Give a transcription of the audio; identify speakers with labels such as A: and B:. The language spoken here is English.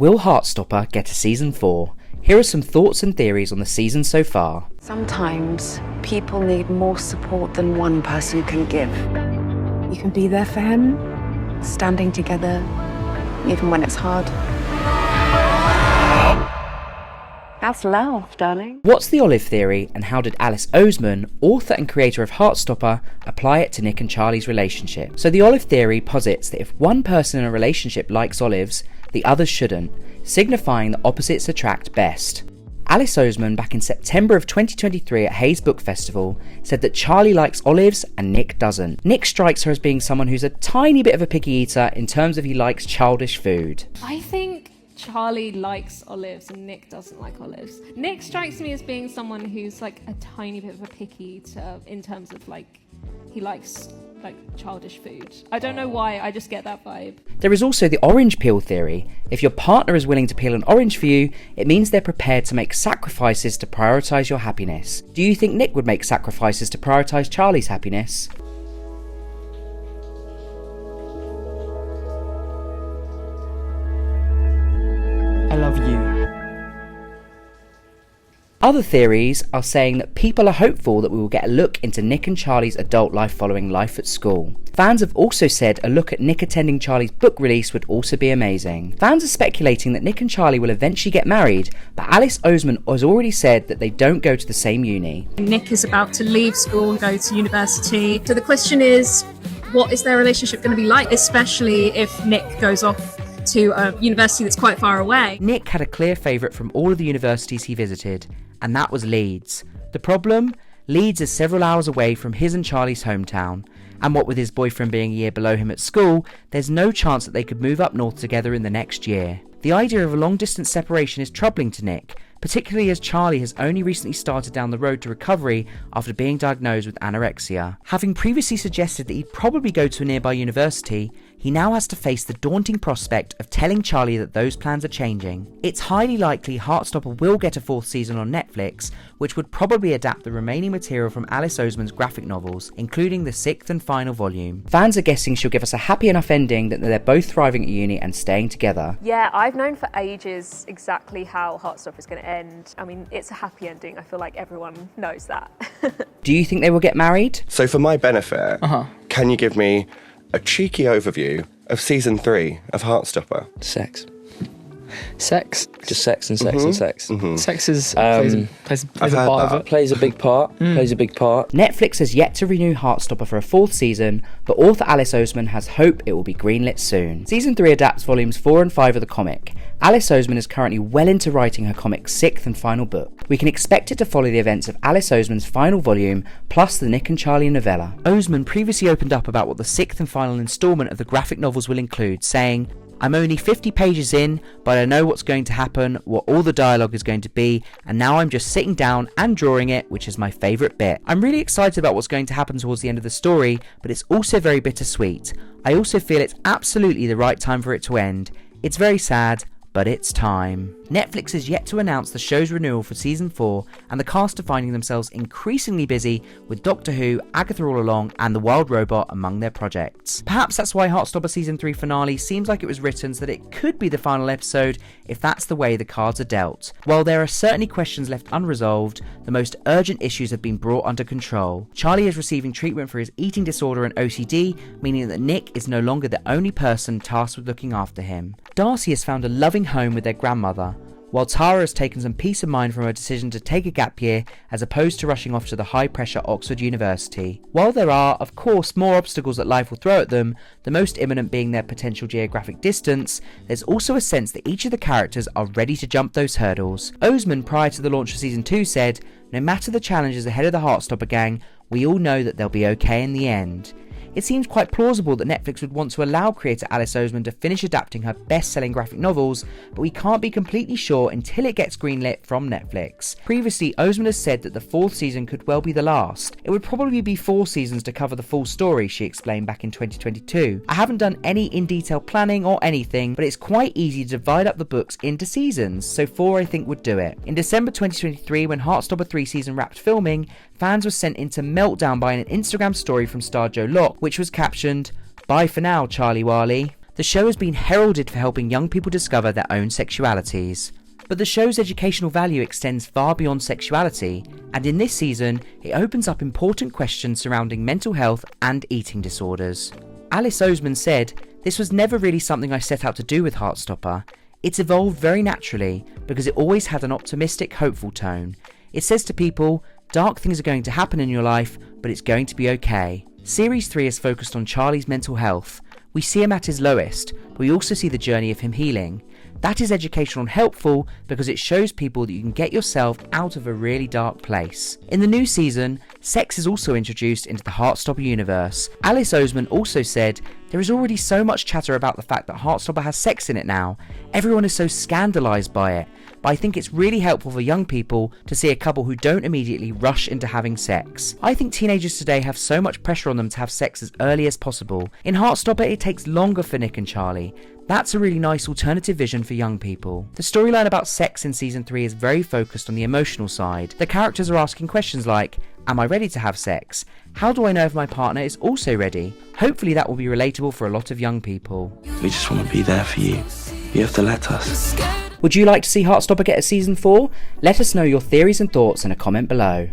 A: Will Heartstopper get a season 4? Here are some thoughts and theories on the season so far.
B: Sometimes people need more support than one person can give. You can be there for him, standing together, even when it's hard. That's love, darling.
A: What's the olive theory, and how did Alice Oseman, author and creator of Heartstopper, apply it to Nick and Charlie's relationship? So the olive theory posits that if one person in a relationship likes olives, the others shouldn't, signifying that opposites attract best. Alice Oseman, back in September of 2023 at Hayes Book Festival, said that Charlie likes olives and Nick doesn't. Nick strikes her as being someone who's a tiny bit of a picky eater in terms of he likes childish food.
C: I think Charlie likes olives and Nick doesn't like olives. Nick strikes me as being someone who's like a tiny bit of a picky eater in terms of like he likes like childish food. I don't know why, I just get that vibe.
A: There is also the orange peel theory. If your partner is willing to peel an orange for you, it means they're prepared to make sacrifices to prioritise your happiness. Do you think Nick would make sacrifices to prioritise Charlie's happiness?
D: I love you.
A: Other theories are saying that people are hopeful that we will get a look into Nick and Charlie's adult life following life at school. Fans have also said a look at Nick attending Charlie's book release would also be amazing. Fans are speculating that Nick and Charlie will eventually get married, but Alice Oseman has already said that they don't go to the same uni.
E: Nick is about to leave school and go to university. So the question is, what is their relationship going to be like, especially if Nick goes off to a university that's quite far away?
A: Nick had a clear favourite from all of the universities he visited, and that was Leeds. The problem? Leeds is several hours away from his and Charlie's hometown, and what with his boyfriend being a year below him at school, there's no chance that they could move up north together in the next year. The idea of a long distance separation is troubling to Nick, particularly as Charlie has only recently started down the road to recovery after being diagnosed with anorexia. Having previously suggested that he'd probably go to a nearby university, he now has to face the daunting prospect of telling Charlie that those plans are changing. It's highly likely Heartstopper will get a 4th season on Netflix, which would probably adapt the remaining material from Alice Oseman's graphic novels, including the 6th and final volume. Fans are guessing she'll give us a happy enough ending that they're both thriving at uni and staying together.
F: Yeah, I've known for ages exactly how Heartstopper is going to end. I mean, it's a happy ending. I feel like everyone knows that.
A: Do you think they will get married?
G: So for my benefit, can you give me a cheeky overview of season 3 of Heartstopper?
D: Sex. Just sex and sex and sex.
H: Sex is plays a part of it.
D: Plays a big part.
A: Netflix has yet to renew Heartstopper for a 4th season, but author Alice Oseman has hope it will be greenlit soon. Season 3 adapts volumes 4 and 5 of the comic. Alice Oseman is currently well into writing her comic's 6th and final book. We can expect it to follow the events of Alice Oseman's final volume, plus the Nick and Charlie novella. Oseman previously opened up about what the 6th and final instalment of the graphic novels will include, saying, "I'm only 50 pages in, but I know what's going to happen, what all the dialogue is going to be, and now I'm just sitting down and drawing it, which is my favourite bit. I'm really excited about what's going to happen towards the end of the story, but it's also very bittersweet. I also feel it's absolutely the right time for it to end. It's very sad, but it's time." Netflix is yet to announce the show's renewal for season 4, and the cast are finding themselves increasingly busy with Doctor Who, Agatha All Along, and The Wild Robot among their projects. Perhaps that's why Heartstopper season 3 finale seems like it was written so that it could be the final episode if that's the way the cards are dealt. While there are certainly questions left unresolved, the most urgent issues have been brought under control. Charlie is receiving treatment for his eating disorder and OCD, meaning that Nick is no longer the only person tasked with looking after him. Darcy has found a loving home with their grandmother, while Tara has taken some peace of mind from her decision to take a gap year as opposed to rushing off to the high-pressure Oxford University. While there are, of course, more obstacles that life will throw at them, the most imminent being their potential geographic distance, there's also a sense that each of the characters are ready to jump those hurdles. Oseman, prior to the launch of Season 2, said, "No matter the challenges ahead of the Heartstopper gang, we all know that they'll be okay in the end." It seems quite plausible that Netflix would want to allow creator Alice Oseman to finish adapting her best-selling graphic novels, but we can't be completely sure until it gets greenlit from Netflix. Previously, Oseman has said that the 4th season could well be the last. It would probably be 4 seasons to cover the full story, she explained back in 2022. "I haven't done any in-detail planning or anything, but it's quite easy to divide up the books into seasons, so 4 I think would do it." In December 2023, when Heartstopper 3 season wrapped filming, fans were sent into meltdown by an Instagram story from star Locke, which was captioned, "Bye for now, Charlie Wally." The show has been heralded for helping young people discover their own sexualities. But the show's educational value extends far beyond sexuality, and in this season, it opens up important questions surrounding mental health and eating disorders. Alice Oseman said, "This was never really something I set out to do with Heartstopper. It's evolved very naturally because it always had an optimistic, hopeful tone. It says to people, dark things are going to happen in your life, but it's going to be okay." Series 3 is focused on Charlie's mental health. We see him at his lowest, but we also see the journey of him healing. That is educational and helpful because it shows people that you can get yourself out of a really dark place. In the new season, sex is also introduced into the Heartstopper universe. Alice Oseman also said, "There is already so much chatter about the fact that Heartstopper has sex in it now. Everyone is so scandalised by it. But I think it's really helpful for young people to see a couple who don't immediately rush into having sex. I think teenagers today have so much pressure on them to have sex as early as possible. In Heartstopper, it takes longer for Nick and Charlie. That's a really nice alternative vision for young people." The storyline about sex in season 3 is very focused on the emotional side. The characters are asking questions like, am I ready to have sex? How do I know if my partner is also ready? Hopefully that will be relatable for a lot of young people.
I: We just want to be there for you. You have to let us.
A: Would you like to see Heartstopper get a season 4? Let us know your theories and thoughts in a comment below.